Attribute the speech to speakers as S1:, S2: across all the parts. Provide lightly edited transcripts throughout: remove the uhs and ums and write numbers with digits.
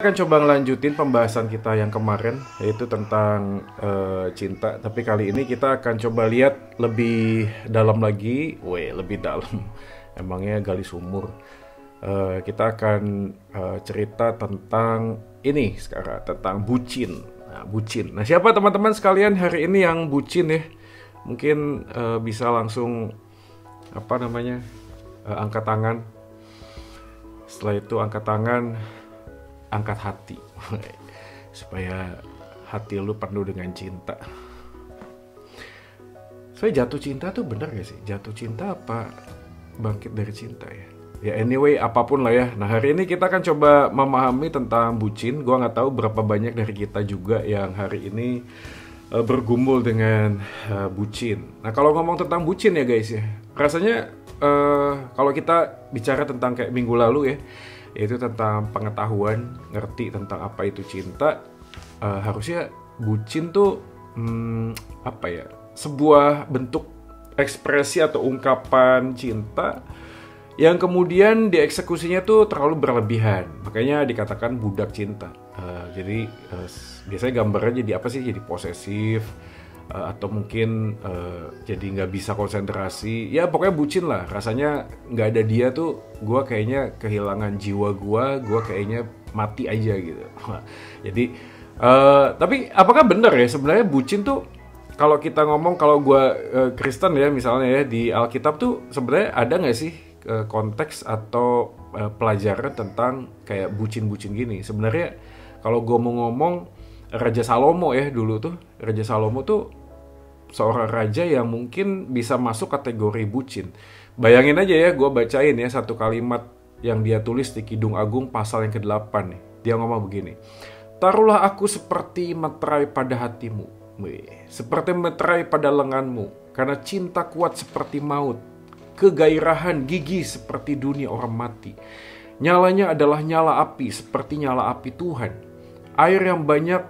S1: Akan coba ngelanjutin pembahasan kita yang kemarin, yaitu tentang cinta. Tapi kali ini kita akan coba lihat lebih dalam lagi. Lebih dalam. Emangnya gali sumur. Kita akan cerita tentang ini sekarang, tentang bucin. Bucin. Nah, siapa teman-teman sekalian hari ini yang bucin ya? Mungkin bisa langsung angkat tangan. Setelah itu angkat tangan, angkat hati. Supaya hati lu penuh dengan cinta. Jatuh cinta tuh bener gak sih? Jatuh cinta apa bangkit dari cinta ya? Ya anyway, apapun lah ya. Nah, hari ini kita akan coba memahami tentang bucin. Gua nggak tahu berapa banyak dari kita juga yang hari ini bergumul dengan bucin. Nah, kalau ngomong tentang bucin ya guys ya, rasanya kalau kita bicara tentang kayak minggu lalu ya, yaitu tentang pengetahuan, ngerti tentang apa itu cinta, harusnya bucin tuh sebuah bentuk ekspresi atau ungkapan cinta yang kemudian dieksekusinya tuh terlalu berlebihan, makanya dikatakan budak cinta. Jadi biasanya gambarnya jadi apa sih? Jadi posesif, atau mungkin jadi nggak bisa konsentrasi. Ya pokoknya bucin lah. Rasanya nggak ada dia tuh, gue kayaknya kehilangan jiwa gue kayaknya mati aja gitu. Jadi tapi apakah benar ya sebenarnya bucin tuh? Kalau kita ngomong, kalau gue Kristen ya misalnya ya, di Alkitab tuh sebenarnya ada nggak sih konteks atau pelajaran tentang kayak bucin-bucin gini? Sebenarnya kalau gue mau ngomong, Raja Salomo ya dulu tuh, Raja Salomo tuh seorang raja yang mungkin bisa masuk kategori bucin. Bayangin aja ya, gue bacain ya satu kalimat yang dia tulis di Kidung Agung pasal yang ke-8 nih. Dia ngomong begini, "Taruhlah aku seperti meterai pada hatimu, seperti meterai pada lenganmu, karena cinta kuat seperti maut, kegairahan gigi seperti dunia orang mati. Nyalanya adalah nyala api seperti nyala api Tuhan. Air yang banyak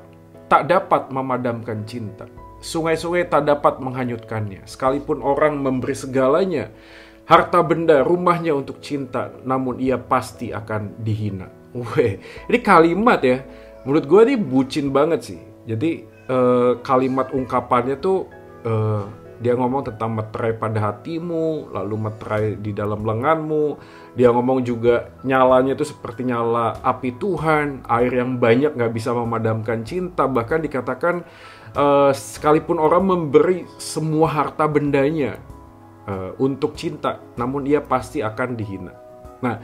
S1: tak dapat memadamkan cinta. Sungai-sungai tak dapat menghanyutkannya. Sekalipun orang memberi segalanya, harta benda, rumahnya untuk cinta, namun ia pasti akan dihina." Ini kalimat ya, menurut gue ini bucin banget sih. Jadi kalimat ungkapannya tuh dia ngomong tentang meterai pada hatimu, lalu meterai di dalam lenganmu. Dia ngomong juga nyalanya itu seperti nyala api Tuhan, air yang banyak gak bisa memadamkan cinta. Bahkan dikatakan sekalipun orang memberi semua harta bendanya untuk cinta, namun ia pasti akan dihina. Nah,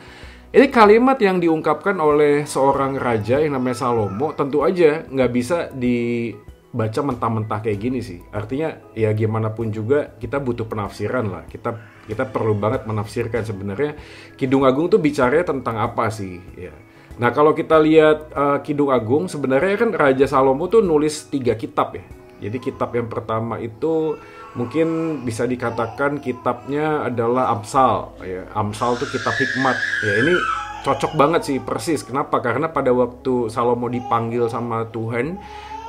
S1: ini kalimat yang diungkapkan oleh seorang raja yang namanya Salomo, tentu aja gak bisa baca mentah-mentah kayak gini sih. Artinya ya gimana pun juga kita butuh penafsiran lah. Kita perlu banget menafsirkan sebenarnya Kidung Agung tuh bicaranya tentang apa sih ya. Nah, kalau kita lihat Kidung Agung, sebenarnya kan Raja Salomo tuh nulis 3 kitab ya. Jadi kitab yang pertama itu mungkin bisa dikatakan kitabnya adalah Amsal ya. Amsal tuh kitab hikmat. Ya ini cocok banget sih, persis. Kenapa? Karena pada waktu Salomo dipanggil sama Tuhan,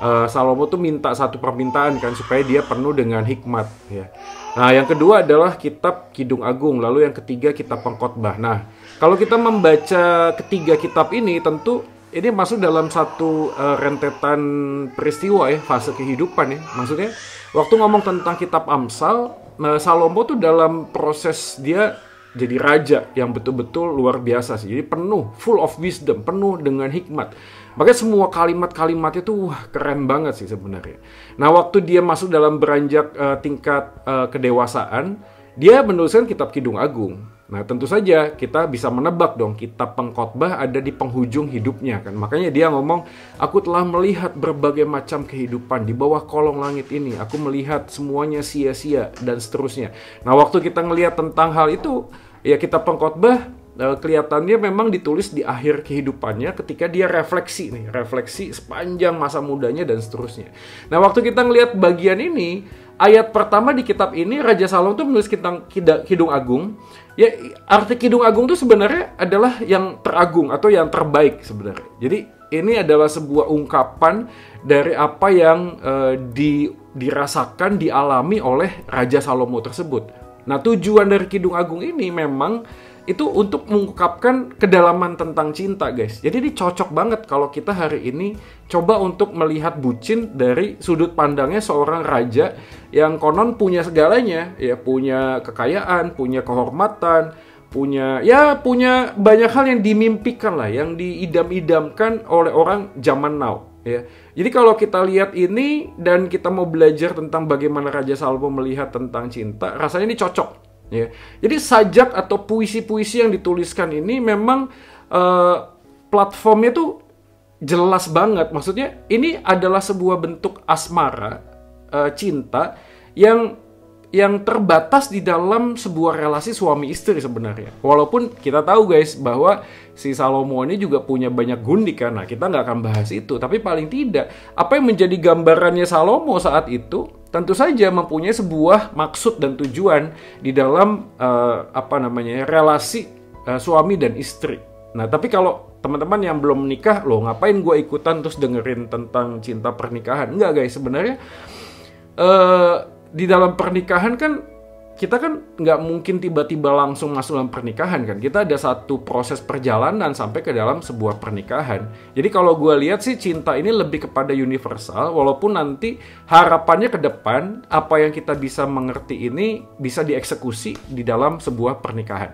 S1: Salomo tuh minta satu permintaan kan, supaya dia penuh dengan hikmat ya. Nah, yang kedua adalah kitab Kidung Agung, lalu yang ketiga kitab Pengkhotbah. Nah, kalau kita membaca ketiga kitab ini, tentu ini masuk dalam satu rentetan peristiwa ya, fase kehidupan ya. Maksudnya waktu ngomong tentang kitab Amsal, Salomo tuh dalam proses dia jadi raja yang betul-betul luar biasa sih. Jadi penuh, full of wisdom, penuh dengan hikmat. Makanya semua kalimat-kalimatnya tuh keren banget sih sebenarnya. Nah, waktu dia masuk dalam beranjak tingkat kedewasaan, dia menuliskan kitab Kidung Agung. Nah, tentu saja kita bisa menebak dong, kitab Pengkhotbah ada di penghujung hidupnya kan. Makanya dia ngomong, "Aku telah melihat berbagai macam kehidupan di bawah kolong langit ini. Aku melihat semuanya sia-sia," dan seterusnya. Nah, waktu kita ngelihat tentang hal itu, ya kitab Pengkhotbah kelihatannya memang ditulis di akhir kehidupannya ketika dia refleksi sepanjang masa mudanya dan seterusnya. Nah, waktu kita ngelihat bagian ini, ayat pertama di kitab ini, Raja Salomo tuh menulis Kidung Agung. Ya, arti Kidung Agung tuh sebenarnya adalah yang teragung atau yang terbaik sebenarnya. Jadi ini adalah sebuah ungkapan dari apa yang dirasakan, dialami oleh Raja Salomo tersebut. Nah, tujuan dari Kidung Agung ini memang itu untuk mengungkapkan kedalaman tentang cinta, guys. Jadi ini cocok banget kalau kita hari ini coba untuk melihat bucin dari sudut pandangnya seorang raja yang konon punya segalanya, ya, punya kekayaan, punya kehormatan, punya banyak hal yang dimimpikan lah, yang diidam-idamkan oleh orang zaman now, ya. Jadi kalau kita lihat ini dan kita mau belajar tentang bagaimana Raja Salomo melihat tentang cinta, rasanya ini cocok, ya. Jadi sajak atau puisi-puisi yang dituliskan ini memang platformnya tuh jelas banget. Maksudnya ini adalah sebuah bentuk asmara, cinta yang terbatas di dalam sebuah relasi suami istri sebenarnya. Walaupun kita tahu, guys, bahwa si Salomo ini juga punya banyak gundik kan. Nah, kita nggak akan bahas itu. Tapi paling tidak, apa yang menjadi gambarannya Salomo saat itu tentu saja mempunyai sebuah maksud dan tujuan di dalam relasi suami dan istri. Nah, tapi kalau teman-teman yang belum menikah, loh ngapain gue ikutan terus dengerin tentang cinta pernikahan? Enggak, guys, sebenarnya di dalam pernikahan kan kita kan nggak mungkin tiba-tiba langsung masuk dalam pernikahan kan. Kita ada satu proses perjalanan sampai ke dalam sebuah pernikahan. Jadi kalau gue lihat sih cinta ini lebih kepada universal, walaupun nanti harapannya ke depan apa yang kita bisa mengerti ini bisa dieksekusi di dalam sebuah pernikahan.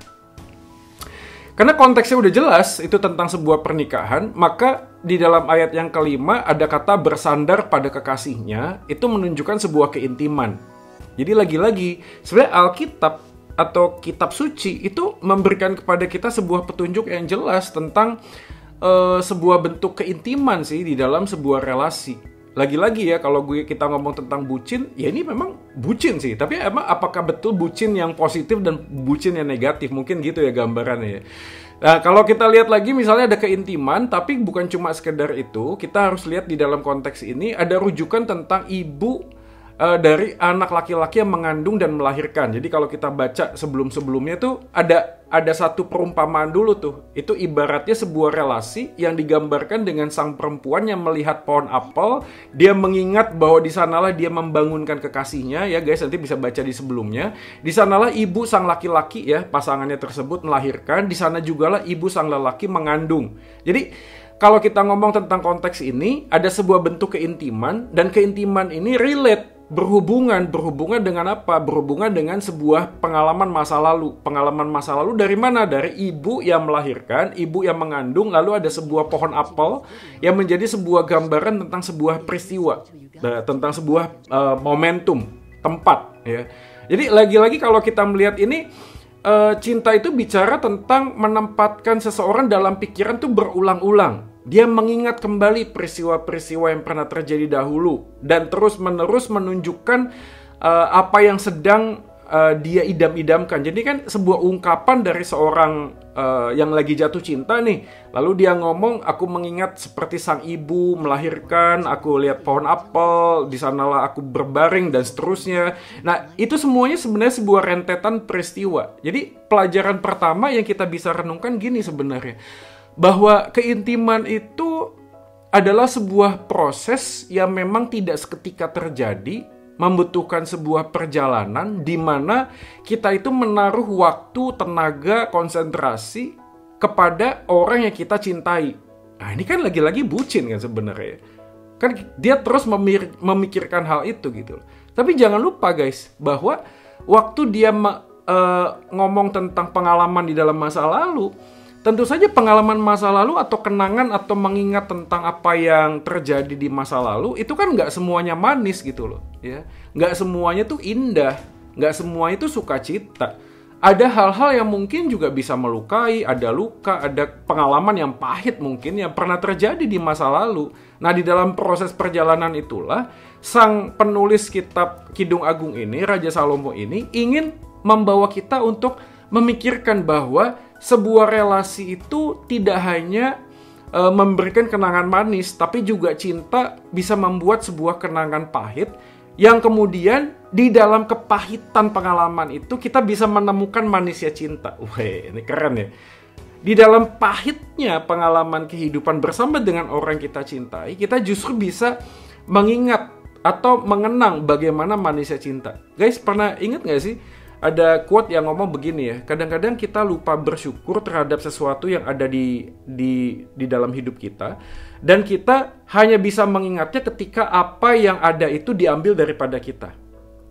S1: Karena konteksnya udah jelas itu tentang sebuah pernikahan, maka di dalam ayat yang kelima ada kata bersandar pada kekasihnya, itu menunjukkan sebuah keintiman. Jadi lagi-lagi, sebenarnya Alkitab atau kitab suci itu memberikan kepada kita sebuah petunjuk yang jelas tentang sebuah bentuk keintiman sih di dalam sebuah relasi. Lagi-lagi ya, kalau kita ngomong tentang bucin, ya ini memang bucin sih. Tapi emang apakah betul bucin yang positif dan bucin yang negatif? Mungkin gitu ya gambarannya ya. Nah, kalau kita lihat lagi misalnya ada keintiman, tapi bukan cuma sekedar itu. Kita harus lihat di dalam konteks ini ada rujukan tentang ibu dari anak laki-laki yang mengandung dan melahirkan. Jadi kalau kita baca sebelum-sebelumnya tuh ada satu perumpamaan dulu tuh. Itu ibaratnya sebuah relasi yang digambarkan dengan sang perempuan yang melihat pohon apel. Dia mengingat bahwa di sanalah dia membangunkan kekasihnya, ya guys, nanti bisa baca di sebelumnya. Di sanalah ibu sang laki-laki, ya, pasangannya tersebut melahirkan. Di sana jugalah ibu sang lelaki mengandung. Jadi kalau kita ngomong tentang konteks ini, ada sebuah bentuk keintiman, dan keintiman ini relate, berhubungan dengan apa? Berhubungan dengan sebuah pengalaman masa lalu. Pengalaman masa lalu dari mana? Dari ibu yang melahirkan, ibu yang mengandung, lalu ada sebuah pohon apel yang menjadi sebuah gambaran tentang sebuah peristiwa, tentang sebuah momentum, tempat, ya. Jadi lagi-lagi kalau kita melihat ini, cinta itu bicara tentang menempatkan seseorang dalam pikiran tuh berulang-ulang. Dia mengingat kembali peristiwa-peristiwa yang pernah terjadi dahulu dan terus-menerus menunjukkan apa yang sedang dia idam-idamkan. Jadi kan sebuah ungkapan dari seorang yang lagi jatuh cinta nih. Lalu dia ngomong, aku mengingat seperti sang ibu melahirkan, aku lihat pohon apel, di sanalah aku berbaring dan seterusnya. Nah, itu semuanya sebenarnya sebuah rentetan peristiwa. Jadi pelajaran pertama yang kita bisa renungkan gini sebenarnya, bahwa keintiman itu adalah sebuah proses yang memang tidak seketika terjadi, membutuhkan sebuah perjalanan di mana kita itu menaruh waktu, tenaga, konsentrasi kepada orang yang kita cintai. Nah, ini kan lagi-lagi bucin kan sebenarnya. Kan dia terus memikirkan hal itu gitu. Tapi jangan lupa, guys, bahwa waktu dia ngomong tentang pengalaman di dalam masa lalu, tentu saja pengalaman masa lalu atau kenangan atau mengingat tentang apa yang terjadi di masa lalu itu kan nggak semuanya manis gitu loh, ya. Nggak semuanya tuh indah, nggak semuanya tuh sukacita. Ada hal-hal yang mungkin juga bisa melukai, ada luka, ada pengalaman yang pahit mungkin yang pernah terjadi di masa lalu. Nah, di dalam proses perjalanan itulah sang penulis kitab Kidung Agung ini, Raja Salomo ini, ingin membawa kita untuk memikirkan bahwa sebuah relasi itu tidak hanya memberikan kenangan manis, tapi juga cinta bisa membuat sebuah kenangan pahit yang kemudian di dalam kepahitan pengalaman itu kita bisa menemukan manisnya cinta. Wah, ini keren ya. Di dalam pahitnya pengalaman kehidupan bersama dengan orang yang kita cintai, kita justru bisa mengingat atau mengenang bagaimana manisnya cinta. Guys, pernah ingat gak sih? ada quote yang ngomong begini ya, kadang-kadang kita lupa bersyukur terhadap sesuatu yang ada di dalam hidup kita, dan kita hanya bisa mengingatnya ketika apa yang ada itu diambil daripada kita.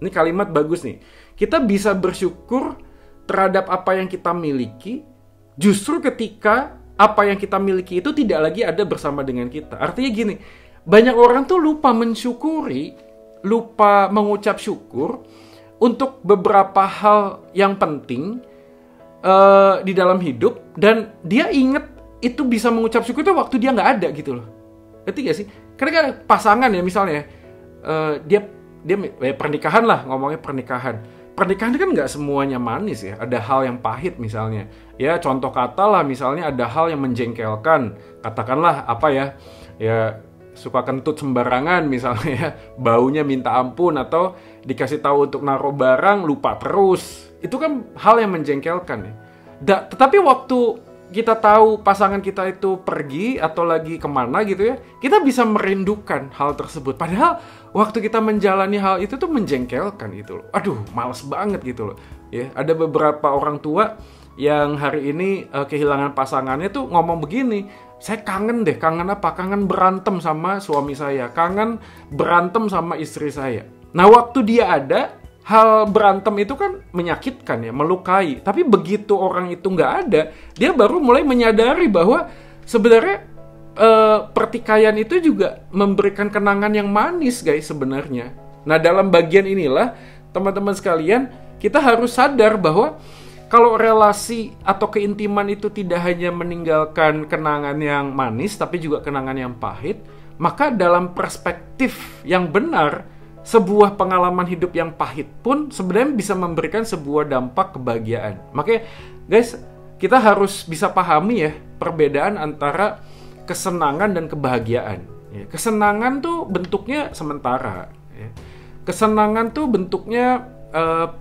S1: Ini kalimat bagus nih. Kita bisa bersyukur terhadap apa yang kita miliki justru ketika apa yang kita miliki itu tidak lagi ada bersama dengan kita. Artinya gini, banyak orang tuh lupa mensyukuri, lupa mengucap syukur untuk beberapa hal yang penting di dalam hidup, dan dia ingat itu bisa mengucap syukur itu waktu dia nggak ada gitu loh. Ngerti gak sih? Karena kan pasangan ya misalnya, dia pernikahan lah, ngomongnya pernikahan. Pernikahan kan nggak semuanya manis ya, ada hal yang pahit misalnya. Ya contoh kata lah, misalnya ada hal yang menjengkelkan, katakanlah apa ya suka kentut sembarangan misalnya ya, baunya minta ampun, atau dikasih tahu untuk naruh barang lupa terus. Itu kan hal yang menjengkelkan ya. Tetapi waktu kita tahu pasangan kita itu pergi atau lagi kemana gitu ya, kita bisa merindukan hal tersebut. Padahal waktu kita menjalani hal itu tuh menjengkelkan gitu loh. Aduh, males banget gitu loh. Ya, ada beberapa orang tua yang hari ini kehilangan pasangannya tuh ngomong begini, saya kangen deh, kangen apa? Kangen berantem sama suami saya, kangen berantem sama istri saya. Nah, waktu dia ada, hal berantem itu kan menyakitkan ya, melukai. Tapi begitu orang itu nggak ada, dia baru mulai menyadari bahwa sebenarnya pertikaian itu juga memberikan kenangan yang manis guys sebenarnya. Nah, dalam bagian inilah teman-teman sekalian, kita harus sadar bahwa kalau relasi atau keintiman itu tidak hanya meninggalkan kenangan yang manis, tapi juga kenangan yang pahit, maka dalam perspektif yang benar, sebuah pengalaman hidup yang pahit pun sebenarnya bisa memberikan sebuah dampak kebahagiaan. Makanya guys, kita harus bisa pahami ya perbedaan antara kesenangan dan kebahagiaan. Kesenangan tuh bentuknya sementara. Kesenangan tuh bentuknya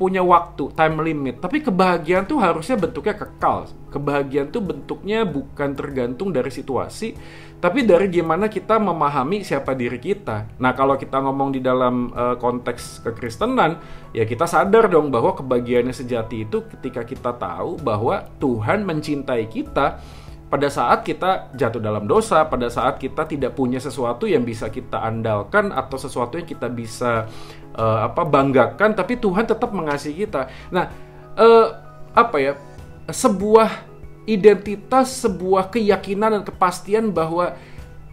S1: punya waktu, time limit. Tapi kebahagiaan tuh harusnya bentuknya kekal. Kebahagiaan tuh bentuknya bukan tergantung dari situasi, tapi dari gimana kita memahami siapa diri kita. Nah, kalau kita ngomong di dalam konteks kekristenan, ya kita sadar dong bahwa kebahagiaannya sejati itu ketika kita tahu bahwa Tuhan mencintai kita pada saat kita jatuh dalam dosa, pada saat kita tidak punya sesuatu yang bisa kita andalkan atau sesuatu yang kita bisa banggakan, tapi Tuhan tetap mengasihi kita. Nah, sebuah identitas, sebuah keyakinan dan kepastian bahwa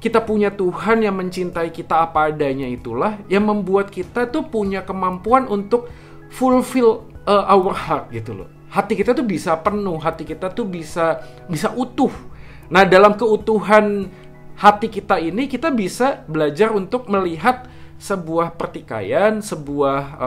S1: kita punya Tuhan yang mencintai kita apa adanya, itulah yang membuat kita tuh punya kemampuan untuk fulfill our heart gitu loh. Hati kita tuh bisa penuh, hati kita tuh bisa utuh. Nah, dalam keutuhan hati kita ini, kita bisa belajar untuk melihat sebuah pertikaian, sebuah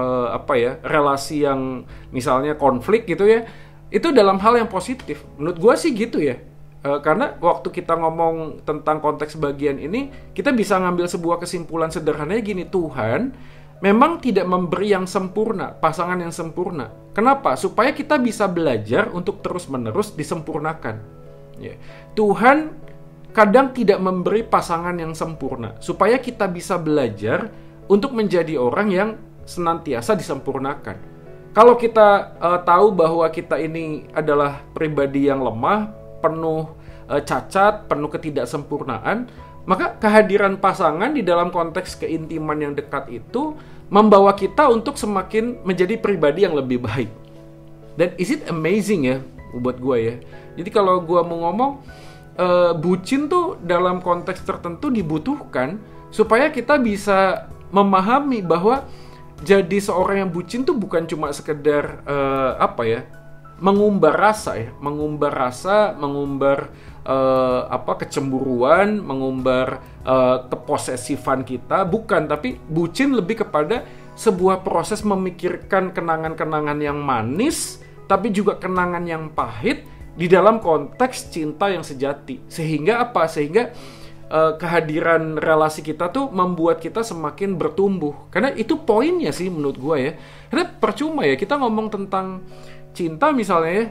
S1: relasi yang misalnya konflik gitu ya, itu dalam hal yang positif. Menurut gue sih gitu ya. Karena waktu kita ngomong tentang konteks bagian ini, kita bisa ngambil sebuah kesimpulan sederhananya gini, Tuhan memang tidak memberi yang sempurna, pasangan yang sempurna. Kenapa? Supaya kita bisa belajar untuk terus-menerus disempurnakan. Ya. Tuhan kadang tidak memberi pasangan yang sempurna, supaya kita bisa belajar untuk menjadi orang yang senantiasa disempurnakan. Kalau kita tahu bahwa kita ini adalah pribadi yang lemah, penuh cacat, penuh ketidaksempurnaan, maka kehadiran pasangan di dalam konteks keintiman yang dekat itu membawa kita untuk semakin menjadi pribadi yang lebih baik. Dan is it amazing ya buat gue ya. Jadi kalau gue mau ngomong, bucin tuh dalam konteks tertentu dibutuhkan supaya kita bisa memahami bahwa jadi seorang yang bucin tuh bukan cuma sekedar mengumbar rasa ya, mengumbar kecemburuan, mengumbar keposesifan kita, bukan, tapi bucin lebih kepada sebuah proses memikirkan kenangan-kenangan yang manis, tapi juga kenangan yang pahit di dalam konteks cinta yang sejati. Sehingga kehadiran relasi kita tuh membuat kita semakin bertumbuh. Karena itu poinnya sih menurut gue ya. Karena percuma ya kita ngomong tentang cinta misalnya ya,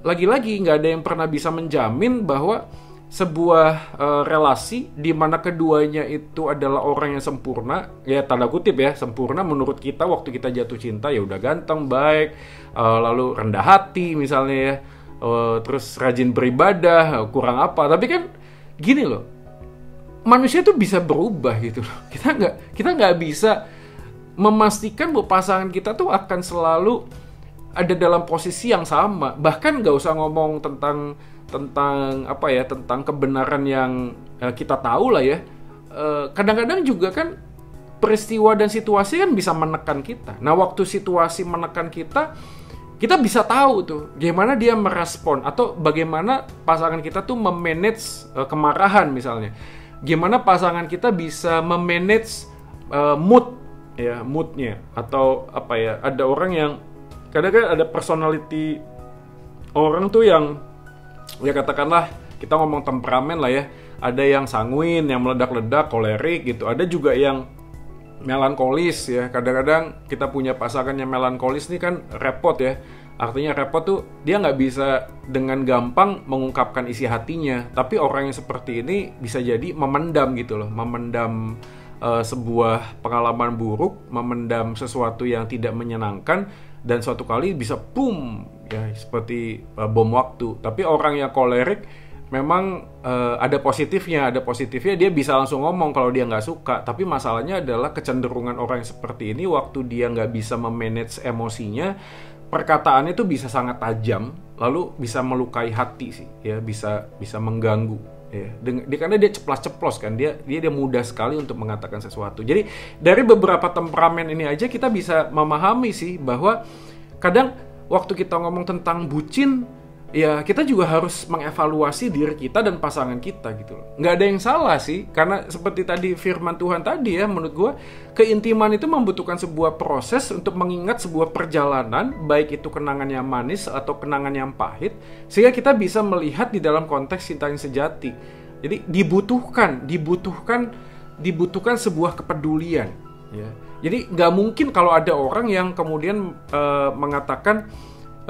S1: lagi-lagi nggak ada yang pernah bisa menjamin bahwa sebuah relasi di mana keduanya itu adalah orang yang sempurna, ya tanda kutip ya, sempurna menurut kita waktu kita jatuh cinta, ya udah ganteng, baik, lalu rendah hati misalnya ya, terus rajin beribadah, kurang apa. Tapi kan gini loh, manusia tuh bisa berubah gitu loh. Kita nggak bisa memastikan bahwa pasangan kita tuh akan selalu ada dalam posisi yang sama. Bahkan nggak usah ngomong tentang apa ya, tentang kebenaran yang kita tahu lah ya. Kadang-kadang juga kan peristiwa dan situasi kan bisa menekan kita. Nah, waktu situasi menekan kita bisa tahu tuh gimana dia merespon, atau bagaimana pasangan kita tuh memanage kemarahan misalnya. Gimana pasangan kita bisa memanage moodnya, atau apa ya, ada orang yang kadang-kadang ada personality orang tuh yang, ya katakanlah kita ngomong temperamen lah ya, ada yang sanguin, yang meledak-ledak, kolerik gitu, ada juga yang melankolis ya. Kadang-kadang kita punya pasangan yang melankolis nih kan repot ya. Artinya repot tuh dia nggak bisa dengan gampang mengungkapkan isi hatinya. Tapi orang yang seperti ini bisa jadi memendam gitu loh, memendam sebuah pengalaman buruk, memendam sesuatu yang tidak menyenangkan, dan suatu kali bisa boom ya, seperti bom waktu. Tapi orang yang kolerik memang ada positifnya dia bisa langsung ngomong kalau dia nggak suka. Tapi masalahnya adalah kecenderungan orang yang seperti ini, waktu dia nggak bisa memanage emosinya, perkataannya tuh bisa sangat tajam, lalu bisa melukai hati sih ya, bisa mengganggu ya. Karena dia ceplas-ceplos kan, dia mudah sekali untuk mengatakan sesuatu. Jadi dari beberapa temperamen ini aja kita bisa memahami sih bahwa kadang waktu kita ngomong tentang bucin, ya kita juga harus mengevaluasi diri kita dan pasangan kita gitu loh. Nggak ada yang salah sih, karena seperti tadi firman Tuhan tadi ya, menurut gue keintiman itu membutuhkan sebuah proses untuk mengingat sebuah perjalanan, baik itu kenangan yang manis atau kenangan yang pahit, sehingga kita bisa melihat di dalam konteks cinta yang sejati. Jadi dibutuhkan sebuah kepedulian ya. Jadi nggak mungkin kalau ada orang yang kemudian mengatakan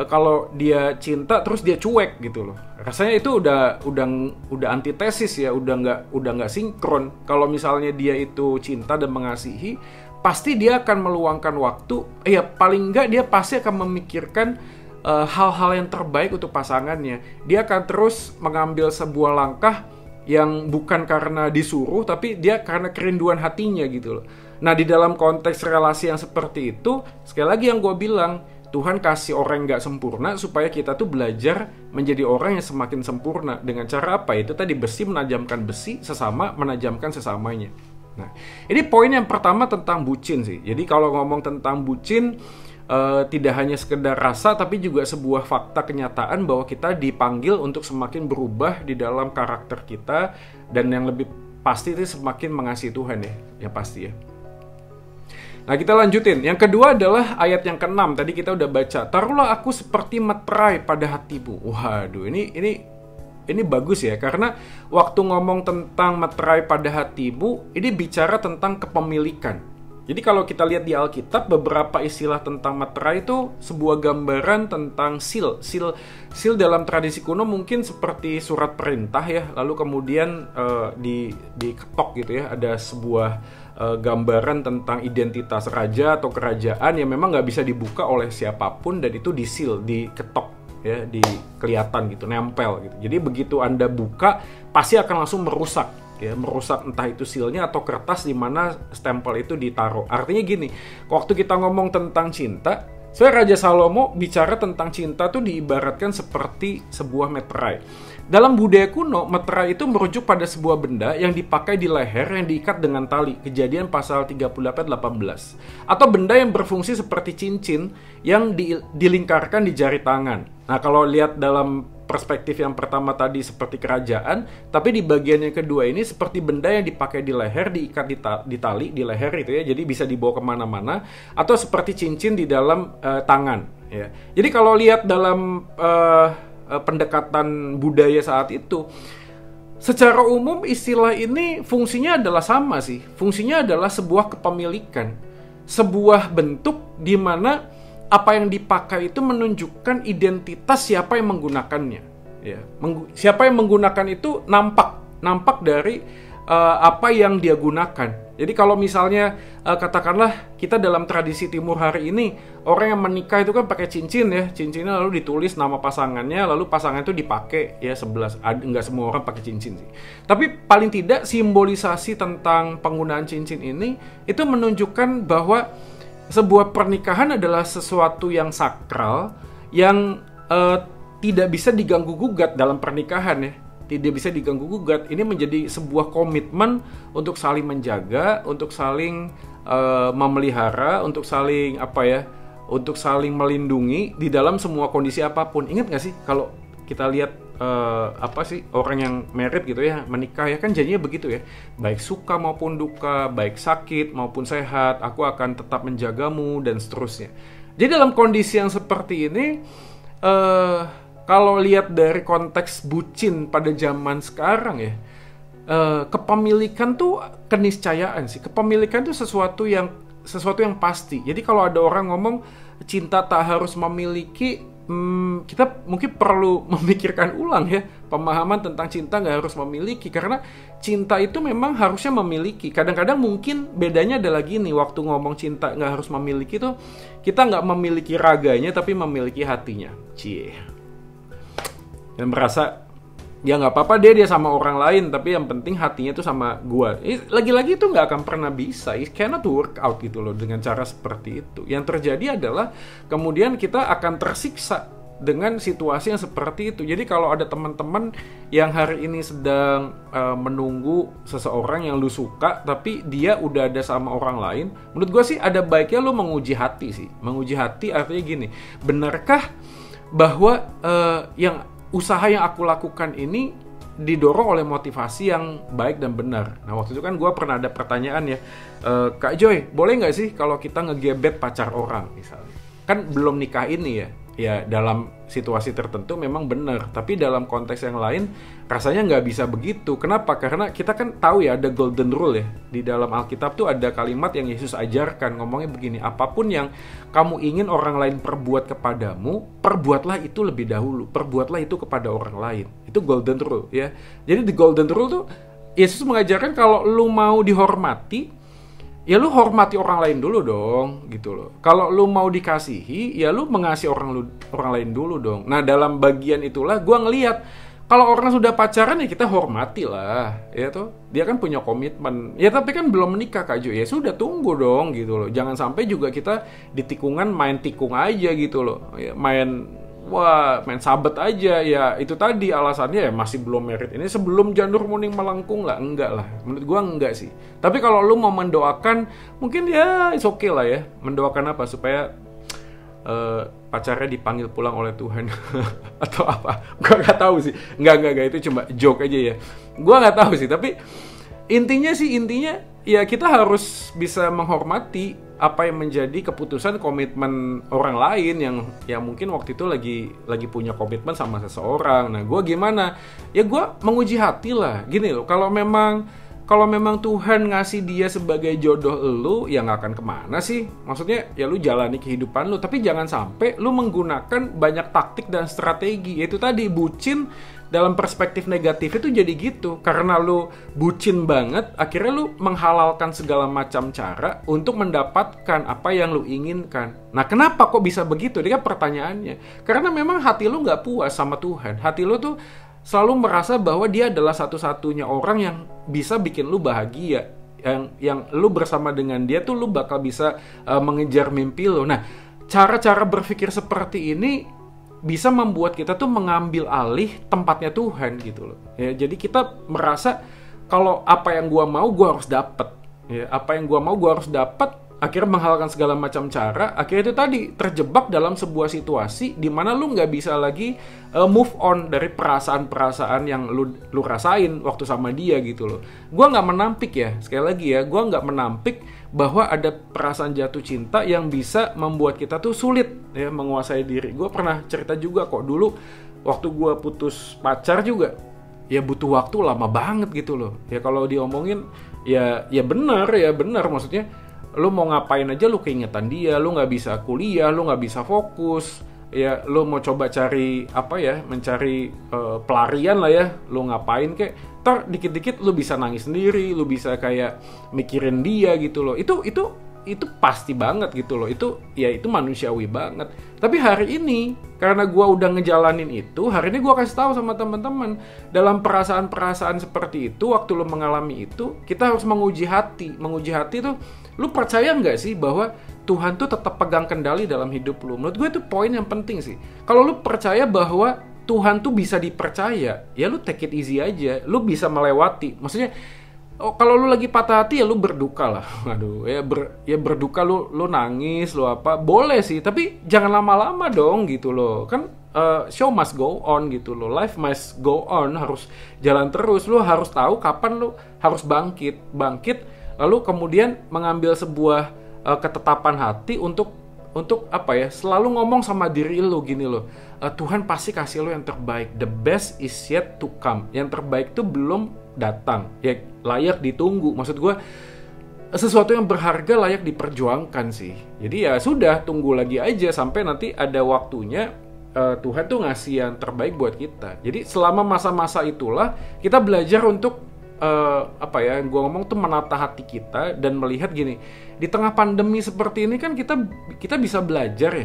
S1: kalau dia cinta terus dia cuek gitu loh. Rasanya itu udah antitesis ya, udah nggak sinkron. Kalau misalnya dia itu cinta dan mengasihi, pasti dia akan meluangkan waktu. Ya paling nggak dia pasti akan memikirkan hal-hal yang terbaik untuk pasangannya. Dia akan terus mengambil sebuah langkah yang bukan karena disuruh, tapi dia karena kerinduan hatinya gitu loh. Nah, di dalam konteks relasi yang seperti itu, sekali lagi yang gue bilang, Tuhan kasih orang yang gak sempurna supaya kita tuh belajar menjadi orang yang semakin sempurna. Dengan cara apa? Itu tadi, besi menajamkan besi, sesama menajamkan sesamanya. Nah, ini poin yang pertama tentang bucin sih. Jadi kalau ngomong tentang bucin, tidak hanya sekedar rasa, tapi juga sebuah fakta kenyataan bahwa kita dipanggil untuk semakin berubah di dalam karakter kita, dan yang lebih pasti itu semakin mengasihi Tuhan ya, yang pasti ya. Nah, kita lanjutin. Yang kedua adalah ayat yang ke-6. Tadi kita udah baca. Taruhlah aku seperti meterai pada hatimu. Waduh, ini bagus ya, karena waktu ngomong tentang meterai pada hatimu, ini bicara tentang kepemilikan. Jadi kalau kita lihat di Alkitab, beberapa istilah tentang meterai itu sebuah gambaran tentang seal. Seal dalam tradisi kuno mungkin seperti surat perintah ya, lalu kemudian diketok gitu ya, ada sebuah gambaran tentang identitas raja atau kerajaan yang memang nggak bisa dibuka oleh siapapun, dan itu di-seal, diketok ya, kelihatan gitu, nempel gitu. Jadi begitu Anda buka, pasti akan langsung merusak ya, merusak entah itu sealnya atau kertas di mana stempel itu ditaruh. Artinya gini, waktu kita ngomong tentang cinta, sebenarnya Raja Salomo bicara tentang cinta tuh diibaratkan seperti sebuah meterai. Dalam budaya kuno, meterai itu merujuk pada sebuah benda yang dipakai di leher yang diikat dengan tali. Kejadian pasal 38-18. Atau benda yang berfungsi seperti cincin yang dilingkarkan di jari tangan. Nah, kalau lihat dalam perspektif yang pertama tadi seperti kerajaan, tapi di bagian yang kedua ini seperti benda yang dipakai di leher, diikat di tali di leher itu ya, jadi bisa dibawa kemana-mana, atau seperti cincin di dalam tangan ya. Jadi kalau lihat dalam pendekatan budaya saat itu, secara umum istilah ini fungsinya adalah sama sih. Fungsinya adalah sebuah kepemilikan, sebuah bentuk di mana apa yang dipakai itu menunjukkan identitas siapa yang menggunakannya Ya. Siapa yang menggunakan itu nampak dari apa yang dia gunakan. Jadi kalau misalnya katakanlah kita dalam tradisi timur hari ini, orang yang menikah itu kan pakai cincin ya, cincinnya lalu ditulis nama pasangannya, lalu pasangan itu dipakai ya 11. Enggak semua orang pakai cincin sih. Tapi paling tidak simbolisasi tentang penggunaan cincin ini itu menunjukkan bahwa sebuah pernikahan adalah sesuatu yang sakral yang tidak bisa diganggu gugat dalam pernikahan ya. Tidak bisa diganggu-gugat. Ini menjadi sebuah komitmen untuk saling menjaga, untuk saling memelihara, untuk saling untuk saling melindungi di dalam semua kondisi apapun. Ingat nggak sih kalau kita lihat orang yang married gitu ya, menikah ya kan jadinya begitu ya. Baik suka maupun duka, baik sakit maupun sehat, aku akan tetap menjagamu dan seterusnya. Jadi dalam kondisi yang seperti ini, kalau lihat dari konteks bucin pada zaman sekarang ya, kepemilikan tuh keniscayaan sih. Kepemilikan tuh sesuatu yang pasti. Jadi kalau ada orang ngomong cinta tak harus memiliki, kita mungkin perlu memikirkan ulang ya pemahaman tentang cinta nggak harus memiliki, karena cinta itu memang harusnya memiliki. Kadang-kadang mungkin bedanya adalah gini, waktu ngomong cinta nggak harus memiliki tuh kita nggak memiliki raganya tapi memiliki hatinya. Cie. Dan merasa ya nggak apa-apa dia sama orang lain, tapi yang penting hatinya tuh sama gua. Lagi-lagi itu nggak akan pernah bisa, it cannot work out gitu loh dengan cara seperti itu. Yang terjadi adalah kemudian kita akan tersiksa dengan situasi yang seperti itu. Jadi kalau ada teman-teman yang hari ini sedang menunggu seseorang yang lu suka tapi dia udah ada sama orang lain, menurut gua sih ada baiknya lu menguji hati sih. Menguji hati artinya gini, benarkah bahwa usaha yang aku lakukan ini didorong oleh motivasi yang baik dan benar. Nah waktu itu kan gue pernah ada pertanyaan ya, Kak Joy, boleh nggak sih kalau kita ngegebet pacar orang misalnya? Kan belum nikah ini ya. Ya dalam situasi tertentu memang benar, tapi dalam konteks yang lain rasanya nggak bisa begitu. Kenapa? Karena kita kan tahu ya ada golden rule ya. Di dalam Alkitab tuh ada kalimat yang Yesus ajarkan, ngomongnya begini, apapun yang kamu ingin orang lain perbuat kepadamu, perbuatlah itu lebih dahulu, perbuatlah itu kepada orang lain. Itu golden rule ya. Jadi di golden rule tuh Yesus mengajarkan kalau lu mau dihormati, ya lu hormati orang lain dulu dong, gitu loh. Kalau lu mau dikasihi, ya lu mengasihi orang lain dulu dong. Nah dalam bagian itulah gue ngelihat kalau orang sudah pacaran ya kita hormati lah, ya tuh. Dia kan punya komitmen. Ya tapi kan belum menikah Kak Jo, ya sudah tunggu dong, gitu loh. Jangan sampai juga kita di tikungan main tikung aja gitu loh, ya, main sabet aja ya. Itu tadi alasannya ya masih belum merit. Ini sebelum janur kuning melengkung lah, enggak lah. Menurut gua enggak sih. Tapi kalau lu mau mendoakan, mungkin ya it's okay lah ya. Mendoakan apa supaya pacarnya dipanggil pulang oleh Tuhan atau apa? Gua nggak tahu sih. Enggak itu cuma joke aja ya. Gua nggak tahu sih. Tapi intinya ya kita harus bisa menghormati apa yang menjadi keputusan komitmen orang lain yang mungkin waktu itu lagi punya komitmen sama seseorang. Nah, gue gimana? Ya gue menguji hati lah. Gini loh, kalau memang Tuhan ngasih dia sebagai jodoh lu, ya nggak akan kemana sih. Maksudnya ya lu jalani kehidupan lu, tapi jangan sampai lu menggunakan banyak taktik dan strategi. Yaitu tadi bucin dalam perspektif negatif itu jadi gitu. Karena lu bucin banget, akhirnya lu menghalalkan segala macam cara untuk mendapatkan apa yang lu inginkan. Nah kenapa kok bisa begitu? Ini kan pertanyaannya. Karena memang hati lu nggak puas sama Tuhan. Hati lu tuh selalu merasa bahwa dia adalah satu-satunya orang yang bisa bikin lu bahagia. Yang lu bersama dengan dia tuh lu bakal bisa mengejar mimpi lu. Nah cara-cara berpikir seperti ini bisa membuat kita tuh mengambil alih tempatnya Tuhan gitu loh. Ya, jadi kita merasa kalau apa yang gua mau gua harus dapat. Ya, apa yang gua mau gua harus dapat, akhirnya menghalalkan segala macam cara. Akhirnya itu tadi terjebak dalam sebuah situasi di mana lu nggak bisa lagi move on dari perasaan-perasaan yang lu rasain waktu sama dia gitu loh. Gua nggak menampik ya, sekali lagi ya, gua nggak menampik bahwa ada perasaan jatuh cinta yang bisa membuat kita tuh sulit ya menguasai diri. Gue pernah cerita juga kok dulu waktu gue putus pacar juga ya butuh waktu lama banget gitu loh. Ya kalau diomongin ya benar maksudnya lu mau ngapain aja lu keingetan dia, lu nggak bisa kuliah, lu nggak bisa fokus. ya lo mau coba cari apa ya, mencari pelarian lah ya, lo ngapain kek, ntar dikit-dikit lo bisa nangis sendiri, lo bisa kayak mikirin dia gitu loh. Itu pasti banget gitu loh, itu manusiawi banget. Tapi hari ini karena gue udah ngejalanin itu, hari ini gue kasih tahu sama teman-teman, dalam perasaan-perasaan seperti itu, waktu lo mengalami itu, kita harus menguji hati tuh, lo percaya nggak sih bahwa Tuhan tuh tetap pegang kendali dalam hidup lo? Menurut gue itu poin yang penting sih. Kalau lo percaya bahwa Tuhan tuh bisa dipercaya, ya lo take it easy aja, lo bisa melewati. Maksudnya, kalau lu lagi patah hati ya lu berduka lah. Aduh, berduka, lu nangis, lu apa, boleh sih, tapi jangan lama-lama dong gitu loh. Kan show must go on gitu loh. Life must go on, harus jalan terus. Lu harus tahu kapan lu harus bangkit, lalu kemudian mengambil sebuah ketetapan hati untuk apa ya? Selalu ngomong sama diri lu gini loh. Tuhan pasti kasih lu yang terbaik. The best is yet to come. Yang terbaik tuh belum datang. Ya layak ditunggu. Maksud gue, sesuatu yang berharga layak diperjuangkan sih. Jadi ya sudah, tunggu lagi aja sampai nanti ada waktunya Tuhan tuh ngasih yang terbaik buat kita. Jadi selama masa-masa itulah kita belajar untuk apa ya, gue ngomong tuh menata hati kita dan melihat gini, di tengah pandemi seperti ini kan kita bisa belajar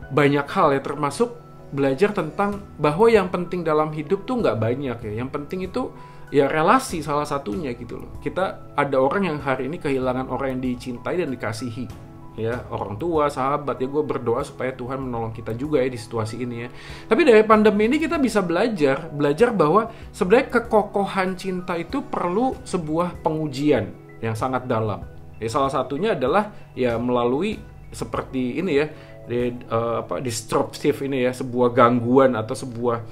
S1: banyak hal ya, termasuk belajar tentang bahwa yang penting dalam hidup tuh nggak banyak ya, yang penting itu ya relasi salah satunya gitu loh. Kita ada orang yang hari ini kehilangan orang yang dicintai dan dikasihi ya, orang tua, sahabat ya. Gue berdoa supaya Tuhan menolong kita juga ya di situasi ini ya. Tapi dari pandemi ini kita bisa belajar bahwa sebenarnya kekokohan cinta itu perlu sebuah pengujian yang sangat dalam ya. Salah satunya adalah ya melalui seperti ini ya, disruptive ini ya, sebuah gangguan atau sebuah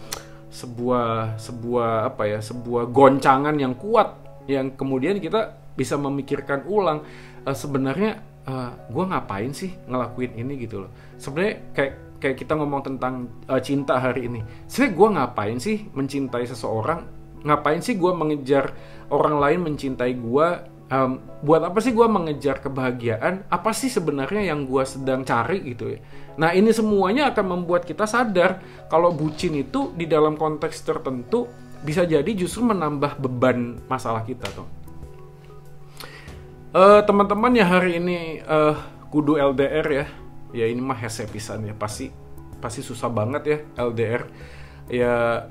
S1: goncangan yang kuat yang kemudian kita bisa memikirkan ulang, sebenarnya gue ngapain sih ngelakuin ini gitu loh. Sebenarnya kayak kita ngomong tentang cinta hari ini, sebenarnya gue ngapain sih mencintai seseorang, ngapain sih gue mengejar orang lain mencintai gue, buat apa sih gue mengejar kebahagiaan, apa sih sebenarnya yang gue sedang cari gitu ya. Nah ini semuanya akan membuat kita sadar kalau bucin itu di dalam konteks tertentu bisa jadi justru menambah beban masalah kita tuh. Teman-teman ya, hari ini kudu LDR ya ini mah hese pisan ya, pasti susah banget ya LDR ya.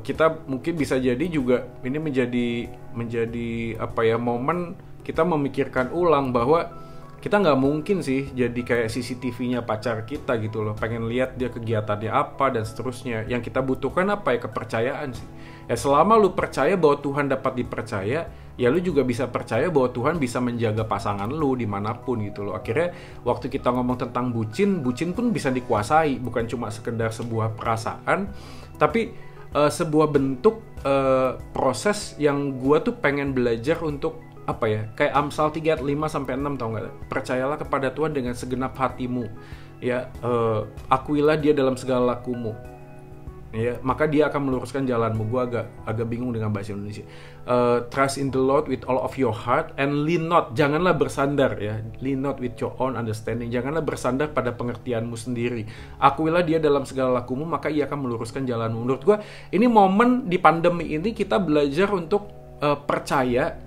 S1: Kita mungkin bisa jadi juga ini menjadi apa ya, momen kita memikirkan ulang bahwa kita nggak mungkin sih jadi kayak CCTV-nya pacar kita gitu loh, pengen lihat dia kegiatannya apa dan seterusnya. Yang kita butuhkan apa ya, kepercayaan sih ya. Selama lu percaya bahwa Tuhan dapat dipercaya, ya lu juga bisa percaya bahwa Tuhan bisa menjaga pasangan lu dimanapun gitu loh. Akhirnya waktu kita ngomong tentang bucin pun bisa dikuasai, bukan cuma sekedar sebuah perasaan, tapi sebuah bentuk proses yang gua tuh pengen belajar untuk apa ya, kayak Amsal 3 ayat 5-6, tau gak? Percayalah kepada Tuhan dengan segenap hatimu ya, akuilah dia dalam segala lakumu ya, maka dia akan meluruskan jalanmu. Gue agak bingung dengan bahasa Indonesia. Trust in the Lord with all of your heart and lean not, janganlah bersandar ya, lean not with your own understanding, janganlah bersandar pada pengertianmu sendiri, akuilah dia dalam segala lakumu, maka ia akan meluruskan jalanmu. Menurut gue ini momen di pandemi ini kita belajar untuk percaya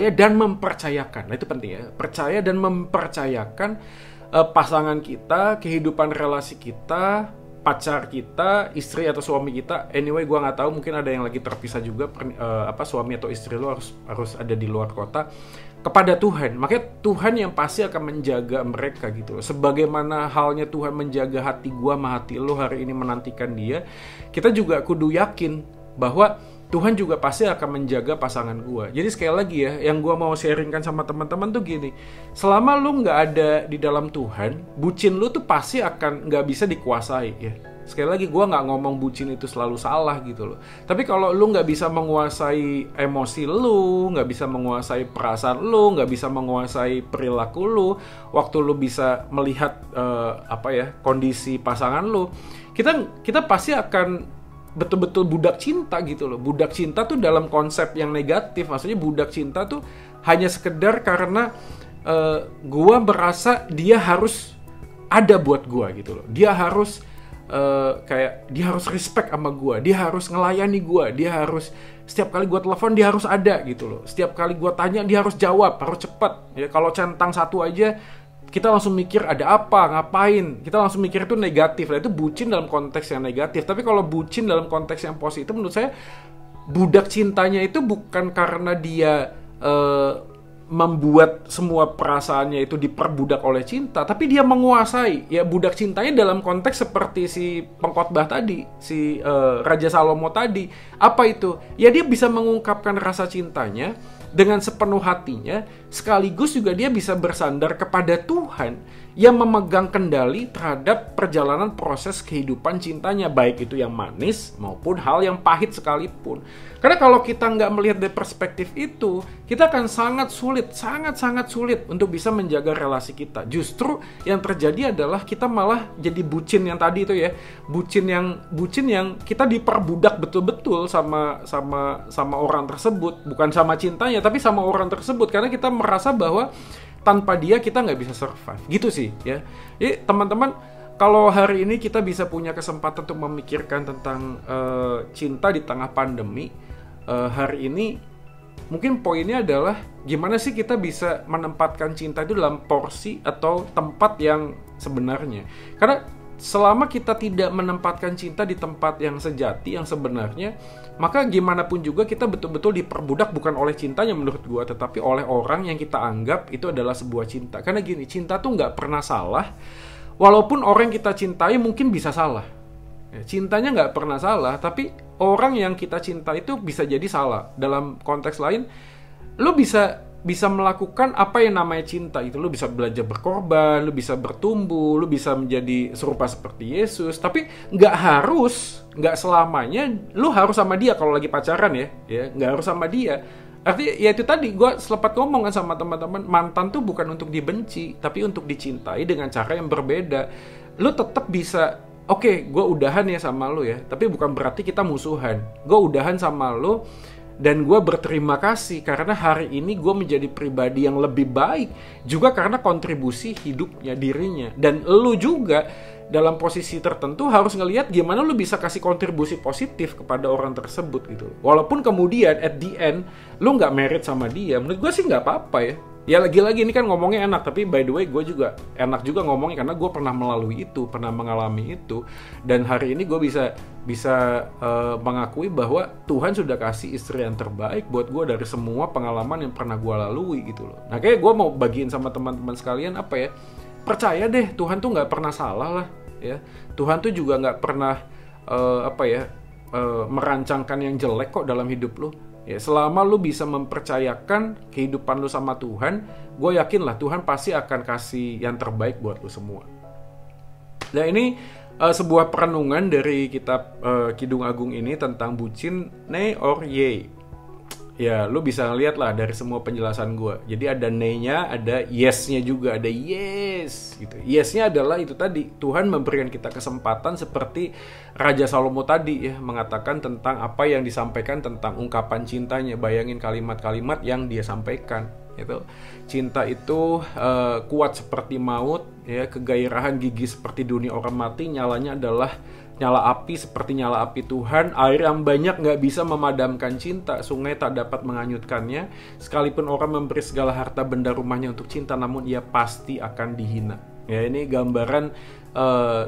S1: dan mempercayakan. Nah itu penting ya, percaya dan mempercayakan pasangan kita, kehidupan relasi kita, pacar kita, istri atau suami kita. Anyway, gue nggak tahu, mungkin ada yang lagi terpisah juga, suami atau istri lo harus ada di luar kota, kepada Tuhan. Makanya Tuhan yang pasti akan menjaga mereka gitu loh. Sebagaimana halnya Tuhan menjaga hati gue sama hati lo hari ini menantikan dia, kita juga kudu yakin bahwa Tuhan juga pasti akan menjaga pasangan gue. Jadi sekali lagi ya, yang gue mau sharingkan sama teman-teman tuh gini, selama lu nggak ada di dalam Tuhan, bucin lu tuh pasti akan nggak bisa dikuasai ya. Sekali lagi, gue nggak ngomong bucin itu selalu salah gitu loh. Tapi kalau lu nggak bisa menguasai emosi lu, nggak bisa menguasai perasaan lu, nggak bisa menguasai perilaku lu, waktu lu bisa melihat kondisi pasangan lu, kita pasti akan betul-betul budak cinta gitu loh. Budak cinta tuh dalam konsep yang negatif. Maksudnya budak cinta tuh hanya sekedar karena gua merasa dia harus ada buat gue gitu loh. Dia harus kayak dia harus respect sama gue, dia harus ngelayani gue, dia harus setiap kali gue telepon dia harus ada gitu loh. Setiap kali gue tanya dia harus jawab, harus cepat. Ya kalau centang satu aja kita langsung mikir ada apa, ngapain. Kita langsung mikir itu negatif. Nah, itu bucin dalam konteks yang negatif. Tapi kalau bucin dalam konteks yang positif, menurut saya budak cintanya itu bukan karena dia membuat semua perasaannya itu diperbudak oleh cinta, tapi dia menguasai. Ya budak cintanya dalam konteks seperti si pengkhotbah tadi, si Raja Salomo tadi. Apa itu? Ya dia bisa mengungkapkan rasa cintanya dengan sepenuh hatinya, sekaligus juga dia bisa bersandar kepada Tuhan yang memegang kendali terhadap perjalanan proses kehidupan cintanya, baik itu yang manis maupun hal yang pahit sekalipun. Karena kalau kita nggak melihat dari perspektif itu, kita akan sangat sulit untuk bisa menjaga relasi kita. Justru yang terjadi adalah kita malah jadi bucin yang tadi itu ya, bucin yang kita diperbudak betul-betul sama orang tersebut, bukan sama cintanya, tapi sama orang tersebut, karena kita merasa bahwa tanpa dia kita nggak bisa survive, gitu sih ya. Jadi teman-teman, kalau hari ini kita bisa punya kesempatan untuk memikirkan tentang cinta di tengah pandemi, hari ini mungkin poinnya adalah gimana sih kita bisa menempatkan cinta itu dalam porsi atau tempat yang sebenarnya. Karena selama kita tidak menempatkan cinta di tempat yang sejati, yang sebenarnya, maka gimana pun juga kita betul-betul diperbudak bukan oleh cintanya menurut gua, tetapi oleh orang yang kita anggap itu adalah sebuah cinta. Karena gini, cinta tuh nggak pernah salah, walaupun orang yang kita cintai mungkin bisa salah. Cintanya nggak pernah salah, tapi orang yang kita cinta itu bisa jadi salah. Dalam konteks lain, lo bisa melakukan apa yang namanya cinta itu. Lo bisa belajar berkorban, lo bisa bertumbuh, lo bisa menjadi serupa seperti Yesus. Tapi nggak selamanya lo harus sama dia kalau lagi pacaran ya nggak harus sama dia. Artinya ya itu tadi gue selepat ngomong kan sama teman-teman, mantan tuh bukan untuk dibenci, tapi untuk dicintai dengan cara yang berbeda. Lo tetap bisa, oke, gue udahan ya sama lo ya, tapi bukan berarti kita musuhan. Gue udahan sama lo dan gue berterima kasih karena hari ini gue menjadi pribadi yang lebih baik, juga karena kontribusi hidupnya, dirinya. Dan lo juga dalam posisi tertentu harus ngelihat gimana lo bisa kasih kontribusi positif kepada orang tersebut gitu. Walaupun kemudian at the end lo nggak married sama dia, menurut gue sih nggak apa-apa ya. Ya lagi-lagi ini kan ngomongnya enak, tapi by the way gue juga enak juga ngomongnya karena gue pernah melalui itu, pernah mengalami itu, dan hari ini gue bisa mengakui bahwa Tuhan sudah kasih istri yang terbaik buat gue dari semua pengalaman yang pernah gue lalui gitu loh. Nah kayak gue mau bagiin sama teman-teman sekalian apa ya, percaya deh Tuhan tuh nggak pernah salah lah ya. Tuhan tuh juga nggak pernah merancangkan yang jelek kok dalam hidup lo. Ya, selama lu bisa mempercayakan kehidupan lu sama Tuhan, gue yakin lah Tuhan pasti akan kasih yang terbaik buat lu semua. Nah ini sebuah perenungan dari kitab Kidung Agung ini tentang bucin, nay or yay. Ya lu bisa ngeliat lah dari semua penjelasan gue. Jadi ada nay-nya, ada yes-nya juga, ada yes gitu. Yes-nya adalah itu tadi, Tuhan memberikan kita kesempatan seperti Raja Salomo tadi ya, mengatakan tentang apa yang disampaikan tentang ungkapan cintanya. Bayangin kalimat-kalimat yang dia sampaikan gitu. Cinta itu kuat seperti maut ya, kegairahan gigi seperti dunia orang mati, nyalanya adalah nyala api seperti nyala api Tuhan, air yang banyak nggak bisa memadamkan cinta, sungai tak dapat menghanyutkannya, sekalipun orang memberi segala harta benda rumahnya untuk cinta, namun ia pasti akan dihina. Ya ini gambaran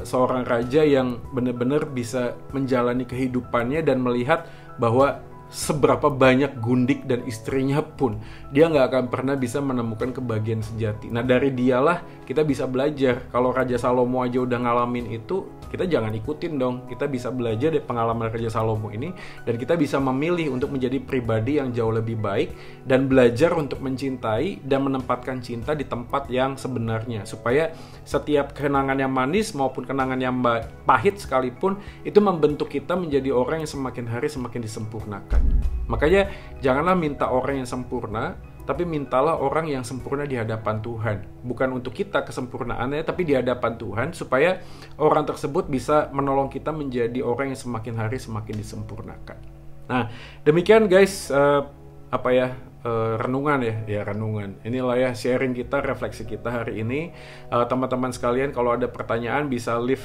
S1: seorang raja yang benar-benar bisa menjalani kehidupannya dan melihat bahwa seberapa banyak gundik dan istrinya pun dia nggak akan pernah bisa menemukan kebahagiaan sejati. Nah dari dialah kita bisa belajar. Kalau Raja Salomo aja udah ngalamin itu, kita jangan ikutin dong. Kita bisa belajar dari pengalaman Raja Salomo ini, dan kita bisa memilih untuk menjadi pribadi yang jauh lebih baik dan belajar untuk mencintai dan menempatkan cinta di tempat yang sebenarnya, supaya setiap kenangan yang manis maupun kenangan yang pahit sekalipun itu membentuk kita menjadi orang yang semakin hari semakin disempurnakan. Makanya janganlah minta orang yang sempurna, tapi mintalah orang yang sempurna di hadapan Tuhan. Bukan untuk kita kesempurnaannya, tapi di hadapan Tuhan, supaya orang tersebut bisa menolong kita menjadi orang yang semakin hari semakin disempurnakan. Nah, demikian guys, renungan ya renungan. Inilah ya sharing kita, refleksi kita hari ini. Teman-teman sekalian, kalau ada pertanyaan bisa leave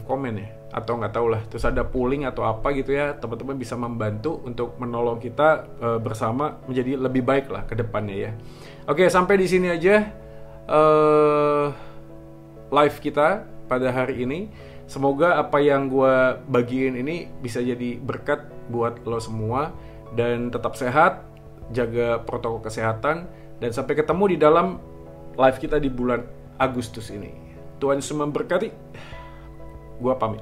S1: komen ya, atau nggak tahu lah, terus ada polling atau apa gitu ya, teman-teman bisa membantu untuk menolong kita bersama menjadi lebih baik lah ke depannya ya. Oke, sampai di sini aja live kita pada hari ini. Semoga apa yang gue bagiin ini bisa jadi berkat buat lo semua, dan tetap sehat, jaga protokol kesehatan, dan sampai ketemu di dalam live kita di bulan Agustus ini. Tuhan Yesus memberkati. Gua pamit.